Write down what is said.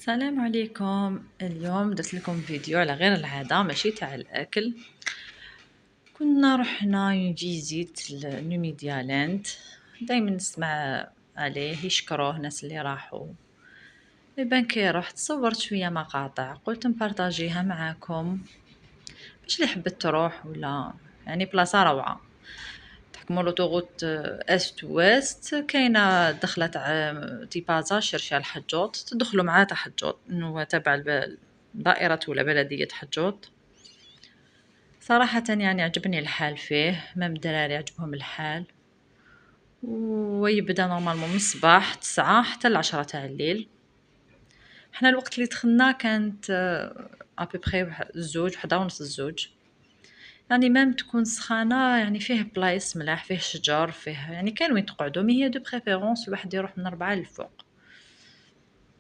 السلام عليكم. اليوم درت لكم فيديو على غير العادة ماشي تاع الأكل. كنا رحنا اون فيزيت لنوميديا لاند، دايما نسمع عليه يشكروه الناس اللي راحوا. بان كي رحت صورت شوية مقاطع قلت نبارطاجيها معاكم باش اللي حبت تروح ولا يعني بلاصة روعة. تحكموا لوطوغوت است ويست، كاينه دخله تاع تيبازا شرشة الحجوط، تدخلوا مع تاع حجوط انه تابع دائرة ولا بلدية حجوط. صراحة يعني عجبني الحال فيه، مام الدراري عجبهم الحال. ويبدا نورمالمون من الصباح 9 حتى 10 تاع الليل. حنا الوقت اللي دخلنا كانت ابيبخي الزوج، 1:30 الزوج. يعني مام تكون سخانة، يعني فيه بلايص ملاح، فيه شجر، فيه يعني كاين وين تقعدوا، مي هي دو بريفيرونس الواحد يروح من 4 للفوق.